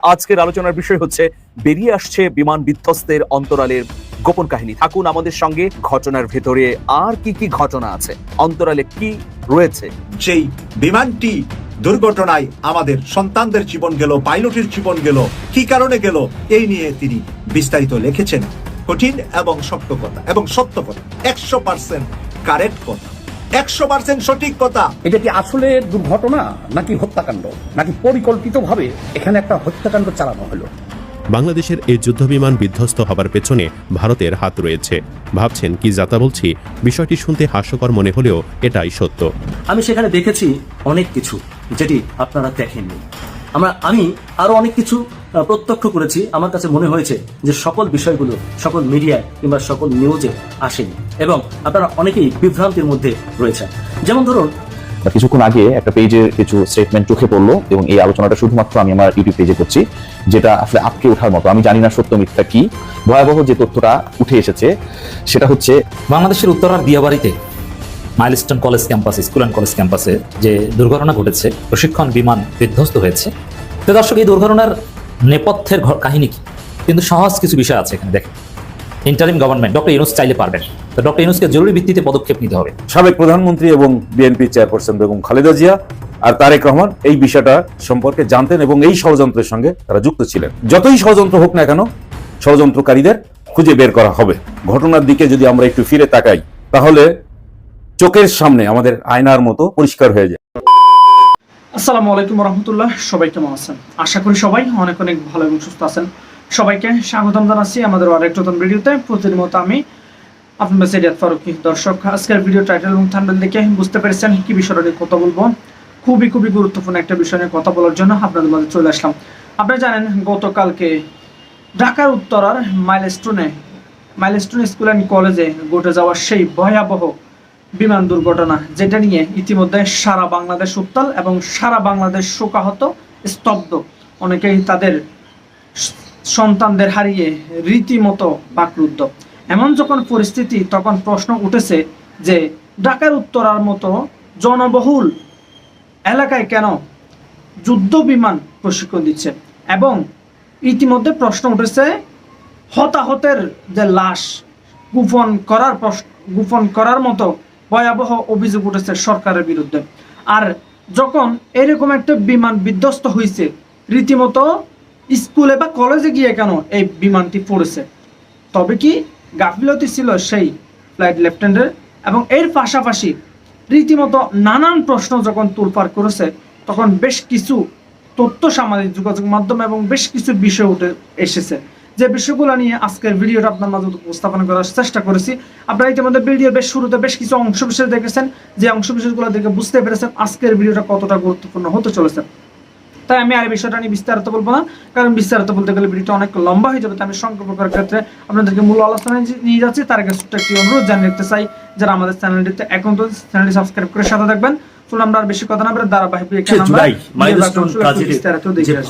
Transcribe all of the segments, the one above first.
আজকের আলোচনার বিষয় হচ্ছে বেরিয়ে আসছে বিমান বিধ্বস্তের অন্তরালের গোপন কাহিনী। থাকুন আমাদের সঙ্গে। ঘটনার ভেতরে আর কি কি ঘটনা আছে, অন্তরালে কি রয়েছে। যেই বিমানটি দুর্ঘটনায় আমাদের সন্তানদের জীবন গেল, পাইলটের জীবন গেল, কি কারণে গেল, এই নিয়ে তিনি বিস্তারিত লিখেছেন। কঠিন এবং শক্ত কথা এবং সত্য কথা, 100% কারেক্ট কথা, 100% সঠিক কথা। এটা কি আসলে দুর্ঘটনা নাকি হত্যাকাণ্ড, নাকি পরিকল্পিতভাবে এখানে একটা হত্যাকাণ্ড চালানো হলো? বাংলাদেশের এই যুদ্ধবিমান বিধ্বস্ত হবার পেছনে ভারতের হাত রয়েছে। ভাবছেন কি যাতা বলছি? বিষয়টি শুনতে হাস্যকর মনে হলেও এটাই সত্য। আমি সেখানে দেখেছি অনেক কিছু যেটি আপনারা দেখেননি। আমি আরো অনেক কিছু প্রত্যক্ষ করেছি। আমার কাছে মনে হয়েছে যে সকল বিষয়গুলো সকল মিডিয়ায় কিংবা সকল নিউজে আসেনি এবং আপনারা অনেকেই বিভ্রান্তির মধ্যে রয়েছেন। যেমন ধরুন, কিছুক্ষণ আগে একটা পেজে কিছু স্টেটমেন্ট চোখে পড়লো এবং এই আলোচনাটা শুধুমাত্র আমি আমার ইউটিউব পেজে করছি, যেটা আসলে আটকে ওঠার মতো। আমি জানি না সত্য মিথ্যা কি। ভয়াবহ যে তথ্যটা উঠে এসেছে সেটা হচ্ছে বাংলাদেশের উত্তরার দিয়াবাড়িতে মাইলস্টোন কলেজ ক্যাম্পাসে, স্কুল অ্যান্ড কলেজ ক্যাম্পাসে যে দুর্ঘটনা ঘটেছে, প্রশিক্ষণ বিমান বিধ্বস্ত হয়েছে। তো দর্শক, এই দুর্ঘটনার নেপথ্যের কাহিনী কি? কিন্তু সহজ কিছু বিষয় আছে এখানে। দেখেন, ইন্টারিম গভর্নমেন্ট ডক্টর ইউনূস চাইলে পারবেন, তো ডক্টর ইউনূসকে জরুরি ভিত্তিতে পদক্ষেপ নিতে হবে। সাবেক প্রধানমন্ত্রী এবং বিএনপি চেয়ারপারসন বেগম খালেদা জিয়া আর তারেক রহমান এই বিষয়টা সম্পর্কে জানতেন এবং এই ষড়যন্ত্রের সঙ্গে তারা যুক্ত ছিলেন। যতই ষড়যন্ত্র হোক না কেন, ষড়যন্ত্রকারীদের খুঁজে বের করা হবে। ঘটনার দিকে যদি আমরা একটু ফিরে তাকাই, তাহলে চোখের সামনে আমাদের আয়নার মতো পরিষ্কার হয়ে যায়। আসসালামু আলাইকুম রহমতুল্লাহ। সবাই কেমন আছেন? আশা করি সবাই অনেক অনেক ভালো এবং সুস্থ আছেন। সবাইকে স্বাগতম জানাচ্ছি আমাদের আরেকটা নতুন ভিডিওতে। প্রতিদিন মতো আমি আপনাদের সাইয়াদ ফারুকী। দর্শক, আজকের ভিডিও টাইটেল এবং থাম্বনেল দেখে বুঝতে পেরেছেন কি বিষয়টা নিয়ে কথা বলবো। খুবই গুরুত্বপূর্ণ একটা বিষয় নিয়ে কথা বলার জন্য আপনাদের মাঝে চলে আসলাম। আপনারা জানেন, গতকালকে ঢাকার উত্তরার মাইলস্টোন স্কুল অ্যান্ড কলেজে ঘটে যাওয়া সেই ভয়াবহ বিমান দুর্ঘটনা, যেটা নিয়ে ইতিমধ্যে সারা বাংলাদেশ উত্তাল এবং সারা বাংলাদেশ শোকাহত, স্তব্ধ। অনেকেই তাদের সন্তানদের হারিয়ে রীতিমতো বাকরুদ্ধ। এমন যখন পরিস্থিতি, তখন প্রশ্ন উঠেছে যে ঢাকার উত্তরার মতো জনবহুল এলাকায় কেন যুদ্ধ বিমান প্রশিক্ষণ দিচ্ছে, এবং ইতিমধ্যে প্রশ্ন উঠেছে হতাহতের যে লাশ গোপন করার মতো ভয়াবহ অভিযোগ উঠেছে সরকারের বিরুদ্ধে। আর যখন এরকম একটা বিমান বিধ্বস্ত হয়েছে, রীতিমতো স্কুলে বা কলেজে গিয়ে কেন এই বিমানটি পড়েছে? তবে কি গাফিলতি ছিল সেই ফ্লাইট লেফটেন্যান্টের? এবং এর পাশাপাশি রীতিমতো নানান প্রশ্ন যখন তোলপাড় করেছে, তখন বেশ কিছু তথ্য সামাজিক যোগাযোগ মাধ্যম এবং বেশ কিছু বিষয় উঠে এসেছে, যে বিষয়গুলো নিয়ে আজকের ভিডিওটা আপনার মাঝে উপস্থাপন করার চেষ্টা করেছি। আপনারা ইতিমধ্যে ভিডিওর বেশ শুরুতে বেশ কিছু অংশ বিশেষ দেখেছেন, যে অংশ বিশেষগুলো দেখে বুঝতে পেরেছেন আজকের ভিডিওটা কতটা গুরুত্বপূর্ণ হতে চলেছে। তাই আমি আর এই বিষয়টা নিয়ে বিস্তারিত বলবো না, কারণ বিস্তারিত বলতে গেলে ভিডিওটা অনেক লম্বা হয়ে যাবে। তাই আমি সংক্ষেপ করার ক্ষেত্রে আপনাদেরকে মূল আলোচনায় নিয়ে যাচ্ছি। তার আগে ছোট্ট একটি অনুরোধ জানিয়ে রাখতে চাই, যারা আমাদের চ্যানেলটিতে এখন তো চ্যানেলটি সাবস্ক্রাইব করে সাথে থাকবেন। আমরা আর বেশি কথা না বলে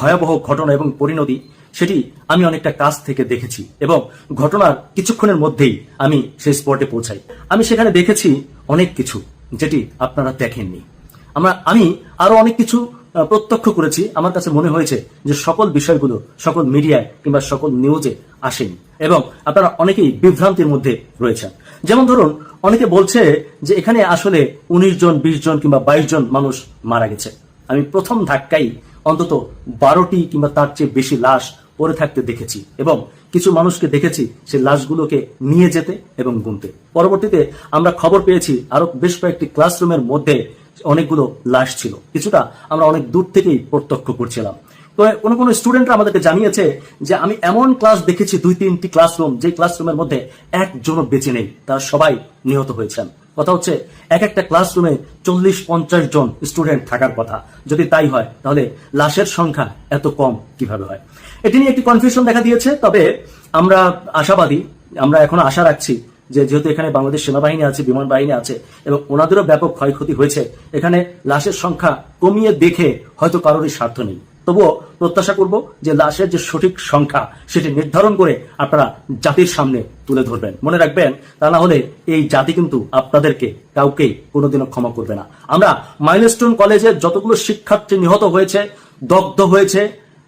ভয়াবহ ঘটনা এবং পরিণতি সেটি আমি অনেকটা কাছ থেকে দেখেছি এবং ঘটনার কিছুক্ষণের মধ্যেই আমি সেই স্পটে পৌঁছাই। আমি সেখানে দেখেছি অনেক কিছু যেটি আপনারা দেখেননি। আমি আরো অনেক কিছু প্রত্যক্ষ করেছি। আমার কাছে মনে হয়েছে যে সকল বিষয়গুলো সকল মিডিয়ায় কিংবা সকল নিউজে আসেনি এবং আপনারা অনেকেই বিভ্রান্তির মধ্যে রয়েছেন। যেমন ধরুন, অনেকে বলছে যে এখানে আসলে 19 জন 20 জন কিংবা 22 জন মানুষ মারা গেছে। আমি প্রথম ধাক্কায় অন্তত 12টি কিংবা তার চেয়ে বেশি লাশ পড়ে থাকতে দেখেছি এবং কিছু মানুষকে দেখেছি সেই লাশগুলোকে নিয়ে যেতে এবং গুনতে। পরবর্তীতে আমরা খবর পেয়েছি আরো বেশ কয়েকটি ক্লাসরুমের মধ্যে অনেকগুলো লাশ ছিল। কিছুটা আমরা অনেক দূর থেকেই প্রত্যক্ষ করছিলাম। তো কোনো স্টুডেন্টরা আমাদেরকে জানিয়েছে যে আমি এমন ক্লাস দেখেছি 2-3টি ক্লাসরুম, যে ক্লাসরুমের মধ্যে একজনও বেঁচে নেই, তারা সবাই নিহত হয়েছেন। কথা হচ্ছে এক একটা ক্লাসরুমে 40-50 জন স্টুডেন্ট থাকার কথা। যদি তাই হয়, তাহলে লাশের সংখ্যা এত কম কিভাবে হয়? এটি নিয়ে একটি কনফিউশন দেখা দিয়েছে। তবে আমরা আশাবাদী, আমরা এখনো আশা রাখছি যে যেহেতু এখানে বাংলাদেশ সেনাবাহিনী আছে, বিমান বাহিনী আছে এবং ওনাদেরও ব্যাপক ক্ষয়ক্ষতি হয়েছে, এখানে লাশের সংখ্যা কমিয়ে দেখে হয়তো কারোরই স্বার্থ নেই। তবুও প্রত্যাশা করব যে লাশের যে সঠিক সংখ্যা সেটি নির্ধারণ করে আপনারা জাতির সামনে তুলে ধরবেন। মনে রাখবেন, তা না হলে এই জাতি কিন্তু আপনাদেরকে কাউকেই কোনোদিনও ক্ষমা করবে না। আমরা মাইলস্টোন কলেজের যতগুলো শিক্ষার্থী নিহত হয়েছে, দগ্ধ হয়েছে,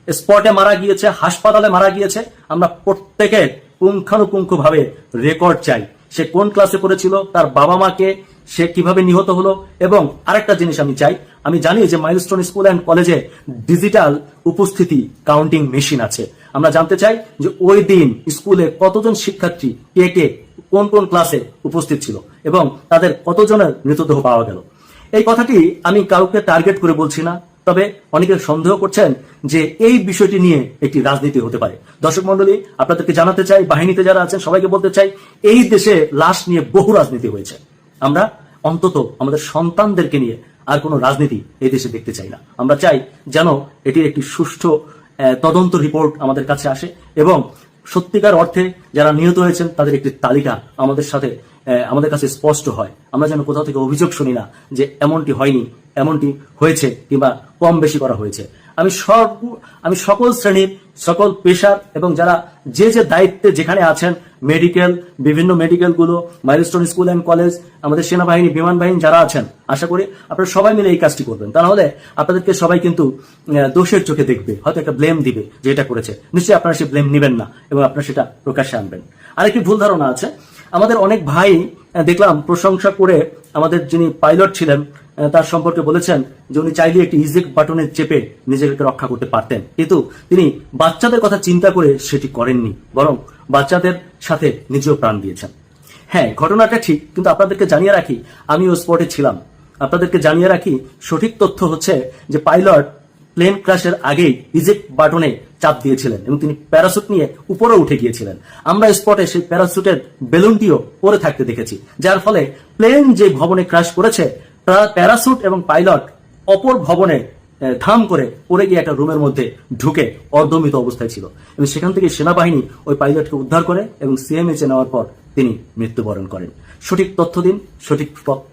স্পটে মারা গিয়েছে, হাসপাতালে মারা গিয়েছে, আমরা প্রত্যেকের পুঙ্খানুপুঙ্খভাবে রেকর্ড চাই। সে কোন ক্লাসে পড়েছিল, তার বাবা মাকে, সে কিভাবে নিহত হলো। এবং আরেকটা জিনিস আমি চাই, আমি জানি যে মাইলস্টোন স্কুল অ্যান্ড কলেজে ডিজিটাল উপস্থিতি কাউন্টিং মেশিন আছে। আমরা জানতে চাই যে ওই দিন স্কুলে কতজন শিক্ষার্থী কে কে কোন কোন ক্লাসে উপস্থিত ছিল এবং তাদের কতজনের মৃতদেহ পাওয়া গেল। এই কথাটি আমি কাউকে টার্গেট করে বলছি না, তবে অনেকে সন্দেহ করছেন যে এই বিষয়টি নিয়ে একটি রাজনীতি হতে পারে। দর্শক মন্ডলী, আপনাদেরকে জানাতে চাই, বাহিনীতে যারা আছেন সবাইকে বলতে চাই, এই দেশে লাশ নিয়ে বহু রাজনীতি হয়েছে। আমরা অন্তত আমাদের সন্তানদেরকে নিয়ে আর কোনো রাজনীতি এই দেশে দেখতে চাই না। আমরা চাই যেন এটির একটি সুষ্ঠু তদন্ত রিপোর্ট আমাদের কাছে আসে এবং সত্যিকার অর্থে যারা নিহত হয়েছেন তাদের একটি তালিকা আমাদের কাছে স্পষ্ট হয়। আমরা যেন কোথাও থেকে অভিযোগ শুনি না যে এমনটি হয়নি, এমনটি হয়েছে কিংবা কম বেশি করা হয়েছে। আমি সকল শ্রেণীর, সকল পেশার এবং যারা যে যে দায়িত্বে যেখানে আছেন, বিভিন্ন মেডিকেলগুলো, মাইলস্টোন স্কুল অ্যান্ড কলেজ, আমাদের সেনাবাহিনী, বিমান বাহিনী যারা আছেন, আশা করি আপনারা সবাই মিলে এই কাজটি করবেন। তা নাহলে আপনাদেরকে সবাই কিন্তু দোষের চোখে দেখবে, হয়তো একটা ব্লেম দিবে যে এটা করেছে। নিশ্চয়ই আপনারা সেই ব্লেম নেবেন না এবং আপনারা সেটা প্রকাশ্যে আনবেন। আরেকটি ভুল ধারণা আছে, আমাদের অনেক ভাই দেখলাম প্রশংসা করে আমাদের যিনি পাইলট ছিলেন তার সম্পর্কে বলেছেন যে উনি চাইলে একটি ইজেক্ট বাটনে চেপে নিজেকে রক্ষা করতে পারতেন, কিন্তু তিনি বাচ্চাদের কথা চিন্তা করে সেটি করেননি, বরং বাচ্চাদের সাথে নিজেও প্রাণ দিয়েছেন। হ্যাঁ, ঘটনাটা ঠিক, কিন্তু আপনাদেরকে জানিয়ে রাখি, আমিও স্পটে ছিলাম। আপনাদেরকে জানিয়ে রাখি, সঠিক তথ্য হচ্ছে যে পাইলট প্লেন ক্র্যাশের আগেই ইজেক্ট বাটনে চাপ দিয়েছিলেন এবং তিনি প্যারাসুট নিয়ে উপরে উঠে গিয়েছিলেন। আমরা স্পটে সেই প্যারাসুটের বেলুনটিও পরে থাকতে দেখেছি, যার ফলে প্লেন যে ভবনে ক্র্যাশ করেছে, প্যারাসুট এবং পাইলট অপর ভবনে ধাম করে পড়ে গিয়ে একটা রুমের মধ্যে ঢুকে অর্ধমৃত অবস্থায় ছিল এবং সেখান থেকে সেনাবাহিনী ওই পাইলটকে উদ্ধার করে এবং সিএমএইচে নেওয়ার পর তিনি মৃত্যুবরণ করেন। সঠিক তথ্য দিন, সঠিক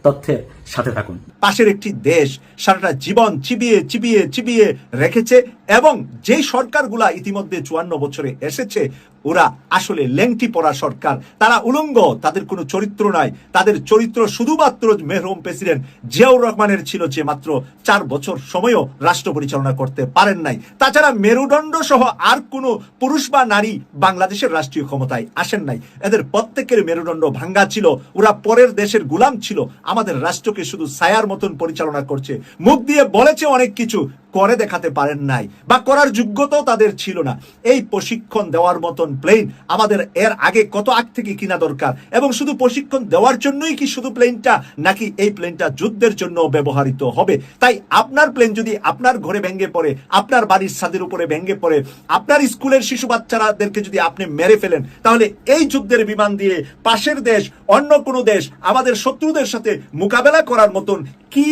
তথ্যের সাথে থাকুন। পাশের একটি দেশ সারাটা জীবন চিবিয়ে চিবিয়ে চিবিয়ে রেখেছে এবং যে সরকারগুলা ইতিমধ্যে 54 বছরে এসেছে ওরা আসলে লেংটি পড়া সরকার, তারা উলঙ্গ, তাদের কোনো চরিত্র নাই। তাদের চরিত্র শুধুমাত্র মেহরুম প্রেসিডেন্ট জিয়াউর রহমানের ছিল, যে মাত্র 4 বছর সময়ও রাষ্ট্র পরিচালনা করতে পারেন নাই। তাছাড়া মেরুদণ্ড সহ আর কোনো পুরুষ বা নারী বাংলাদেশের রাষ্ট্রীয় ক্ষমতায় আসেন নাই। এদের প্রত্যেকের মেরুদণ্ড ভাঙ্গা ছিল, ওরা পরের দেশের গোলাম ছিল, আমাদের রাষ্ট্রকে শুধু ছায়ার মতন পরিচালনা করছে। মুখ দিয়ে বলেছে অনেক কিছু, করে দেখাতে পারেন নাই বা করার যোগ্যতাও তাদের ছিল না। এই প্রশিক্ষণ দেওয়ার মতন প্লেন আমাদের এর আগে কত আগ থেকে কিনা দরকার, এবং শুধু প্রশিক্ষণ দেওয়ার জন্যই কি শুধু প্লেনটা, নাকি এই প্লেনটা যুদ্ধের জন্য ব্যবহৃত হবে? তাই আপনার প্লেন যদি আপনার ঘরে ভেঙে পড়ে, আপনার বাড়ির ছাদের উপরে ভেঙে পড়ে, আপনার স্কুলের শিশু বাচ্চাদেরকে যদি আপনি মেরে ফেলেন, তাহলে এই যুদ্ধের বিমান দিয়ে পাশের দেশ, অন্য কোনো দেশ, আমাদের শত্রুদের সাথে মোকাবেলা করার মতন কি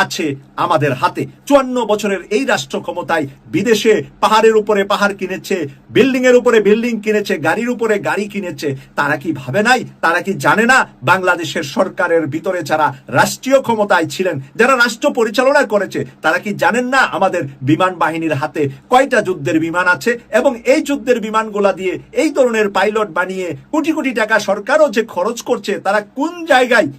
আছে আমাদের হাতে? 54 বছরের এই রাষ্ট্র ক্ষমতায় বিদেশে পাহাড়ের উপরে পাহাড় কিনেছে, বিল্ডিং এর উপরে বিল্ডিং কিনেছে, গাড়ির উপরে গাড়ি কিনেছে। তারা কি ভাবে নাই? তারা কি জানে না বাংলাদেশের সরকারের ভিতরে যারা রাষ্ট্রীয় ক্ষমতায় ছিলেন, যারা রাষ্ট্র পরিচালনা করেছে, তারা কি জানেন না আমাদের বিমান বাহিনীর হাতে কয়টা যুদ্ধের বিমান আছে এবং এই যুদ্ধের বিমানগুলা দিয়ে এই ধরনের পাইলট বানিয়ে কোটি কোটি টাকা সরকারও যে খরচ করছে, তারা কোন জায়গায়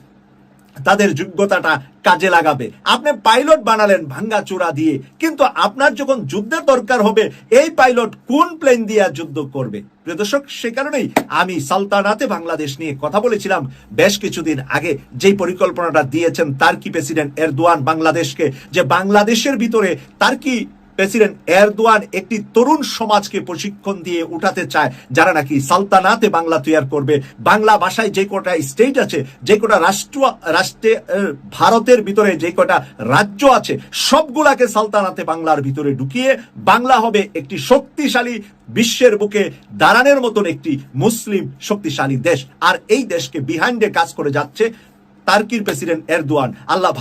তাদের যোগ্যতাটা কাজে লাগাবে? আপনি পাইলট বানালেন ভাঙ্গা চূড়া দিয়ে, কিন্তু আপনার যখন যুদ্ধের দরকার হবে, এই পাইলট কোন প্লেন দিয়ে যুদ্ধ করবে? প্রিয় দর্শক, সে কারণেই আমি সালতানাতে বাংলাদেশ নিয়ে কথা বলেছিলাম বেশ কিছুদিন আগে। যেই পরিকল্পনাটা দিয়েছেন তার্কি প্রেসিডেন্ট এরদোয়ান বাংলাদেশকে, যে বাংলাদেশের ভিতরে তার্কি প্রেসিডেন্ট এরদোয়ান একটি তরুণ সমাজকে প্রশিক্ষণ দিয়ে উঠাতে চায়, যারা নাকি সালতানাতে বাংলা তৈরি করবে। বাংলা ভাষায় যে কটা স্টেট আছে, যে কটা রাষ্ট্রে ভারতের ভিতরে যে কটা রাজ্য আছে, সবগুলাকে সালতানাতে বাংলার ভিতরে ঢুকিয়ে বাংলা হবে একটি শক্তিশালী, বিশ্বের বুকে দাঁড়ানোর মতন একটি মুসলিম শক্তিশালী দেশ। আর এই দেশকে বিহাইন্ডে কাজ করে যাচ্ছে তার্কির প্রেসিডেন্ট এরদোয়ান। আল্লাহ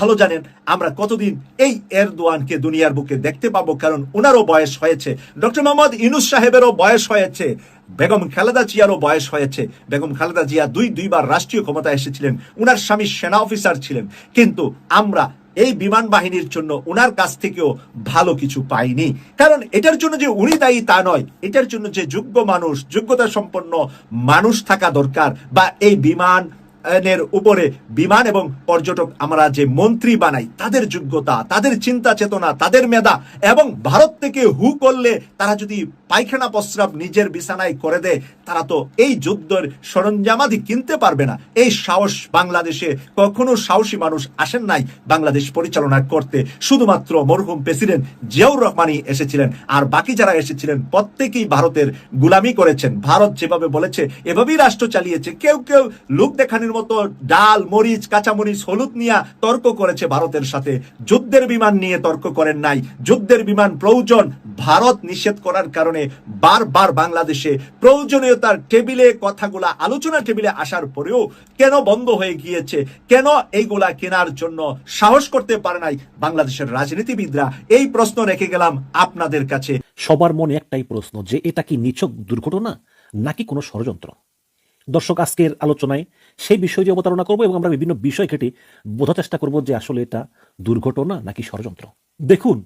ভালো জানেন আমরা কতদিন এই এরদোয়ানকে দুনিয়ার বুকে দেখতে পাবো, কারণ ওনারও বয়স হয়েছে, ডক্টর মোহাম্মদ ইউনূস সাহেবেরও বয়স হয়েছে, বেগম খালেদা জিয়ারও বয়স হয়েছে। বেগম খালেদা জিয়া দুইবার রাষ্ট্রীয় ক্ষমতা এসেছিলেন, উনার স্বামী সেনা অফিসার ছিলেন, কিন্তু আমরা এই বিমান বাহিনীর জন্য উনার কাছ থেকেও ভালো কিছু পাইনি। কারণ এটার জন্য যে উনি দায়ী তা নয়, এটার জন্য যে যোগ্য মানুষ, যোগ্যতা সম্পন্ন মানুষ থাকা দরকার, বা এই বিমান এর উপরে বিমান এবং পর্যটক আমরা যে মন্ত্রী বানাই, তাদের যোগ্যতা, তাদের চিন্তা চেতনা, তাদের মেধা, এবং ভারত থেকে হু করলে তারা যদি পায়খানা প্রস্রাব নিজের বিছানায় করে দেয়, তারা তো এই যুদ্ধের সরঞ্জামাদি কিনতে পারবে না। এই সাহস বাংলাদেশে কখনো সাহসী মানুষ আসেন নাই বাংলাদেশ পরিচালনা করতে। শুধুমাত্র মরহুম প্রেসিডেন্ট জিয়াউর রহমানই এসেছিলেন, আর বাকি যারা এসেছিলেন প্রত্যেকেই ভারতের গুলামি করেছেন। ভারত যেভাবে বলেছে এভাবেই রাষ্ট্র চালিয়েছে। কেউ কেউ লোক দেখানোর মতো ডাল, মরিচ, কাঁচামরিচ, হলুদ নিয়ে তর্ক করেছে ভারতের সাথে। যুদ্ধের বিমান নিয়ে তর্ক করেন নাই। যুদ্ধের বিমান প্রয়োজন, ভারত নিষেধ করার কারণে বারবার বাংলাদেশে প্রয়োজনীয়তার টেবিলে কথাগুলা আলোচনা টেবিলে আসার পরেও কেন বন্ধ হয়ে গিয়েছে, কেন এইগুলা কেনার জন্য সাহস করতে পারে নাই বাংলাদেশের রাজনীতিবিদরা, এই প্রশ্ন রেখে গেলাম আপনাদের কাছে। সবার মনে একটাই প্রশ্ন, যে এটা কি নিছক দুর্ঘটনা নাকি কোনো ষড়যন্ত্র? দর্শক, আজকের আলোচনায় সেই বিষয়টি অবতারণা করব এবং আমরা বিভিন্ন বিষয় ঘেটে বোঝার চেষ্টা করব যে আসলে এটা দুর্ঘটনা নাকি ষড়যন্ত্র। দেখুন,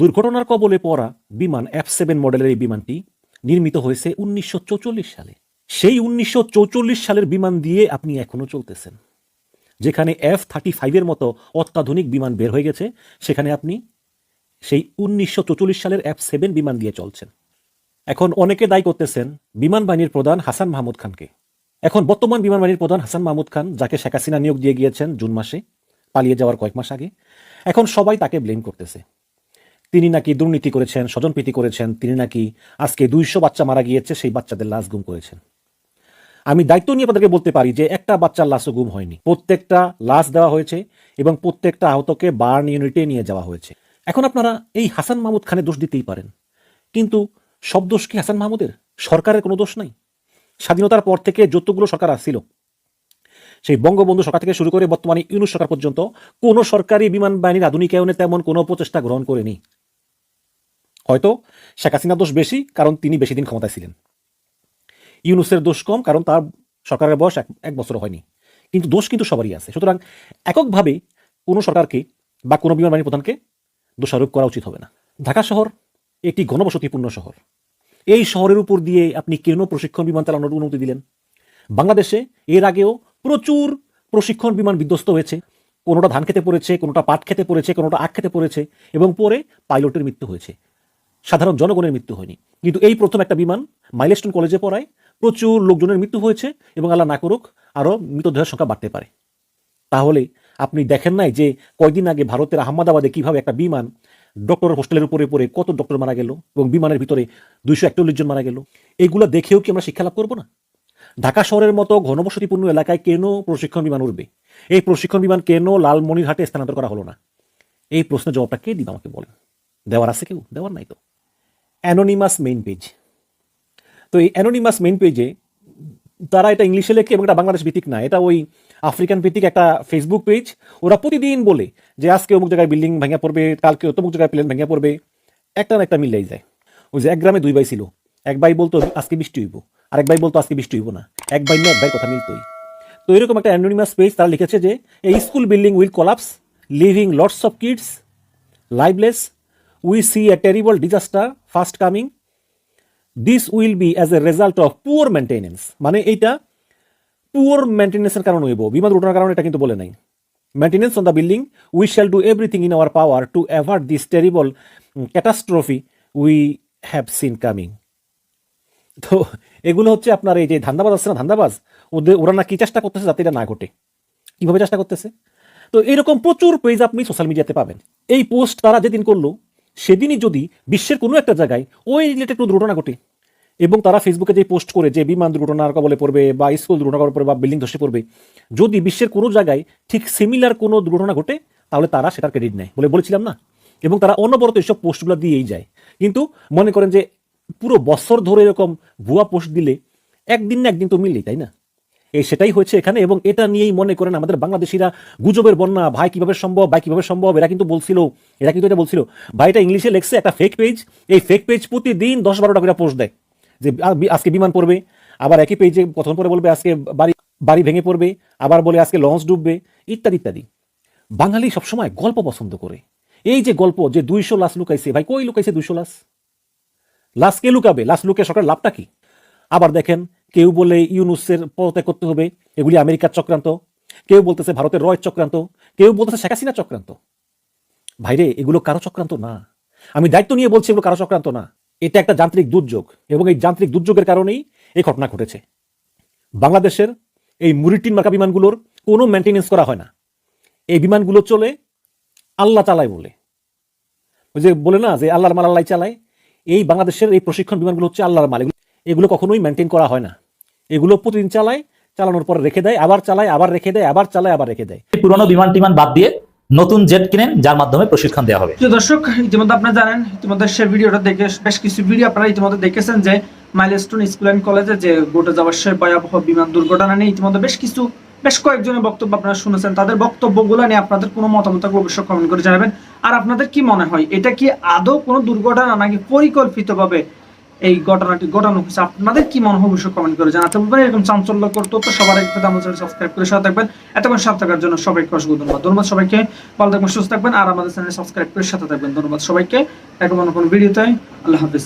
দুর্ঘটনার কবলে পড়া বিমান F7 মডেলের এই বিমানটি নির্মিত হয়েছে 1944 সালে। সেই 1944 সালের বিমান দিয়ে আপনি এখনো চলতেছেন। যেখানে F-35 এর মতো অত্যাধুনিক বিমান বের হয়ে গেছে, সেখানে আপনি সেই 1944 সালের F7 বিমান দিয়ে চলছেন। এখন অনেকে দায়ী করতেছেন বিমান বাহিনীর প্রধান হাসান মাহমুদ খানকে। এখন বর্তমান বিমান বাহিনীর প্রধান হাসান মাহমুদ খান, যাকে শেখ হাসিনা নিয়োগ দিয়ে গিয়েছেন জুন মাসে, পালিয়ে যাওয়ার কয়েক মাস আগে, এখন সবাই তাকে ব্লেম করতেছে। তিনি নাকি দুর্নীতি করেছেন, স্বজনপ্রীতি করেছেন, তিনি নাকি আজকে 200 বাচ্চা মারা গিয়েছে সেই বাচ্চাদের লাশ গুম করেছেন। আমি দায়িত্ব নিয়ে আপনাদেরকে বলতে পারি যে একটা বাচ্চার লাশও গুম হয়নি, প্রত্যেকটা লাশ দেওয়া হয়েছে এবং প্রত্যেকটা আহতকে বার্ন ইউনিটে নিয়ে যাওয়া হয়েছে। এখন আপনারা এই হাসান মাহমুদ খানের দোষ দিতেই পারেন, কিন্তু সব দোষ কি হাসান মাহমুদের? সরকারের কোনো দোষ নাই। স্বাধীনতার পর থেকে যতগুলো সরকার আসছিল, সেই বঙ্গবন্ধু সরকার থেকে শুরু করে বর্তমানে ইউনূস সরকার পর্যন্ত, কোনো সরকারি বিমান বাহিনীর আধুনিকায়নে তেমন কোনো প্রচেষ্টা গ্রহণ করেনি। হয়তো শেখ হাসিনার দোষ বেশি, কারণ তিনি বেশি দিন ক্ষমতায় ছিলেন। ইউনূসের দোষ কম, কারণ তার সরকারের বয়স এক বছর হয়নি। কিন্তু দোষ কিন্তু সবারই আছে। সুতরাং এককভাবে কোনো সরকারকে বা কোনো বিমান বাহিনীর প্রধানকে দোষারোপ করা উচিত হবে না। ঢাকা শহর একটি ঘনবসতিপূর্ণ শহর। এই শহরের উপর দিয়ে আপনি কেন প্রশিক্ষণ বিমান চালানোর অনুমতি দিলেন? বাংলাদেশে এর আগেও প্রচুর প্রশিক্ষণ বিমান বিধ্বস্ত হয়েছে। কোনোটা ধান খেতে পড়েছে, কোনোটা পাট খেতে পড়েছে, কোনোটা আখ খেতে পড়েছে, এবং পরে পাইলটের মৃত্যু হয়েছে, সাধারণ জনগণের মৃত্যু হয়নি। কিন্তু এই প্রথম একটা বিমান মাইলস্টোন কলেজে পড়ায় প্রচুর লোকজনের মৃত্যু হয়েছে, এবং আল্লাহ না করুক আরও মৃতদেহের সংখ্যা বাড়তে পারে। তাহলে আপনি দেখেন নাই যে কয়েকদিন আগে ভারতের আহমেদাবাদে কিভাবে একটা বিমান ডক্টর হোস্টেলের উপরে পড়ে কত ডক্টর মারা গেল, এবং বিমানের ভিতরে 241 জন মারা গেল। এইগুলো দেখেও কি আমরা শিক্ষা লাভ করবো না? ঢাকা শহরের মতো ঘনবসতিপূর্ণ এলাকায় কেন প্রশিক্ষণ বিমান উঠবে? এই প্রশিক্ষণ বিমান কেন লালমনিরহাটে স্থানান্তর করা হলো না? এই প্রশ্নের জবাবটা কে দিবে আমাকে বলেন? দেওয়ার আছে কেউ? দেওয়ার নাই তো। Anonymous main page. তো এই অ্যানোনিমাস মেইন পেজে তারা এটা ইংলিশে লেখে, এবং এটা বাংলাদেশ ভিত্তিক না, এটা ওই আফ্রিকান ভিত্তিক একটা ফেসবুক পেজ। ওরা প্রতিদিন বলে যে আজকে অমুক জায়গায় বিল্ডিং ভেঙে পড়বে, কালকে অমুক জায়গায় প্লেন ভেঙে পড়বে। একটা না একটা মিললেই যায়। ওই যে এক গ্রামে 2 ভাই ছিল, এক ভাই বলতো আজকে বৃষ্টি হইব, আরেক ভাই বলতো আজকে বৃষ্টি হইব না। এক ভাই না এক ভাইয়ের কথা মিলতোই। তো এরকম একটা অ্যানোনিমাস পেজ তারা লিখেছে যে এই school building will collapse, living lots of kids lifeless, we see a terrible disaster fast coming, this will be as a result of poor maintenance. মানে এইটা পুয়ার মেনটেনেন্সের কারণে হইব, বিমান দুর্ঘটনার কারণে এটা কিন্তু বলে নাই। Maintenance on the building, we shall do everything in our power to avert this terrible catastrophe we have seen coming. তো এগুলো হচ্ছে আপনার এই যে ধান্দাবাজ আছে না, ধান্দাবাজ, ওরা না কি চেষ্টা করতেছে যাতে এটা না ঘটে। কিভাবে চেষ্টা করতেছে? তো এরকম প্রচুর পেজ আপনি সোশ্যাল মিডিয়াতে পাবেন। এই পোস্ট তারা যেদিন করলো, সেদিনই যদি বিশ্বের কোনো একটা জায়গায় ওই রিলেটেড কোনো দুর্ঘটনা ঘটে, এবং তারা ফেসবুকে যে পোস্ট করে যে বিমান দুর্ঘটনার কবলে পড়বে বা স্কুল দুর্ঘটনা কবলে পড়বে বা বিল্ডিং ধসে পড়বে, যদি বিশ্বের কোনো জায়গায় ঠিক সিমিলার কোনো দুর্ঘটনা ঘটে, তাহলে তারা সেটার ক্রেডিট নেয় বলেছিলাম না। এবং তারা অনবরত এইসব পোস্টগুলো দিয়েই যায়। কিন্তু মনে করেন যে পুরো বছর ধরে এরকম ভুয়া পোস্ট দিলে একদিন না একদিন তো মিললেই, তাই না? সেটাই হয়েছে এখানে। এবং এটা নিয়েই মনে করেন আমাদের বাংলাদেশিরা গুজবের বন্যা, ভাই কিভাবে সম্ভব, ভাই কিভাবে সম্ভব, এরা কিন্তু এটা বলছিল ভাই এটা ইংলিশে লেখছে, একটা ফেক পেজ। এই ফেক পেজ প্রতিদিন 10-12টা করে পোস্ট দেয় যে আজকে বিমান পড়বে, আবার একই পেজে প্রথম পরে বলবে আজকে বাড়ি ভেঙে পড়বে, আবার বলে আজকে লঞ্চ ডুববে, ইত্যাদি ইত্যাদি। বাঙালি সবসময় গল্প পছন্দ করে। এই যে গল্প যে 200 লাশ লুকাইছে, ভাই কই লুকাইছে 200 লাশ? লাশ কে লুকাবে? লাশ লুকে সরকার লাভটা কি? আবার দেখেন কেউ বলে ইউনূসের পদত্যাগ করতে হবে, এগুলি আমেরিকার চক্রান্ত, কেউ বলতেছে ভারতের রয়ের চক্রান্ত, কেউ বলতেছে শেখ হাসিনার চক্রান্ত। ভাইরে, এগুলো কারো চক্রান্ত না। আমি দায়িত্ব নিয়ে বলছি এগুলো কারো চক্রান্ত না। এটা একটা যান্ত্রিক দুর্যোগ, এবং এই যান্ত্রিক দুর্যোগের কারণেই এই ঘটনা ঘটেছে। বাংলাদেশের এই মুরিটিন মার্কা বিমানগুলোর কোনো মেনটেনেন্স করা হয় না। এই বিমানগুলো চলে আল্লাহ চালায় বলে, ওই যে বলে না যে আল্লাহর মাল আল্লাহ চালায়, এই বাংলাদেশের এই প্রশিক্ষণ বিমানগুলো হচ্ছে আল্লাহর মাল। এগুলো কখনোই মেনটেন করা হয় না। এগুলো প্রতিদিন চালায়, চালানোর পর রেখে দেয়, আবার চালায়, আবার রেখে দেয়, আবার চালায়, আবার রেখে দেয়। পুরনো বিমান টিমান বাদ দিয়ে নতুন জেট কিনেন, যার মাধ্যমে প্রশিক্ষণ দেওয়া হবে। প্রিয় দর্শক, ইতিমধ্যে আপনারা জানেন, ইতিমধ্যে সে ভিডিওটা দেখে বেশ কিছু ভিডিও আপনারা ইতিমধ্যে দেখেছেন যে মাইলস্টোন স্কুল অ্যান্ড কলেজে যে ঘটে যাওয়ার সে ভয়াবহ বিমান দুর্ঘটনা নিয়ে ইতিমধ্যে বেশ কয়েকজনের বক্তব্য আপনারা শুনেছেন। তাদের বক্তব্যগুলো নিয়ে আপনাদের কোনো মতামত থাকলে অবশ্যই কমেন্ট করে জানাবেন। আর আপনাদের কি মনে হয়, এটা কি আদৌ কোনো দুর্ঘটনা নাকি পরিকল্পিতভাবে এই ঘটনাটি ঘটানো হয়েছে? আপনাদের কি মনে হয় অবশ্যই কমেন্ট করে জানাতে পারবেন। এরকম চাঞ্চল্যকর তথ্য সবার আগে আমার চ্যানেল সাবস্ক্রাইব করে সাথে থাকবেন। এতক্ষণ সাথে থাকার জন্য সবাইকে অসংখ্য ধন্যবাদ। ধন্যবাদ সবাইকে, ভালো থাকবেন, সুস্থ থাকবেন, আর আমাদের চ্যানেল সাবস্ক্রাইব করে সাথে থাকবেন। ধন্যবাদ সবাইকে। এখন কোনো ভিডিওতে, আল্লাহ হাফেজ।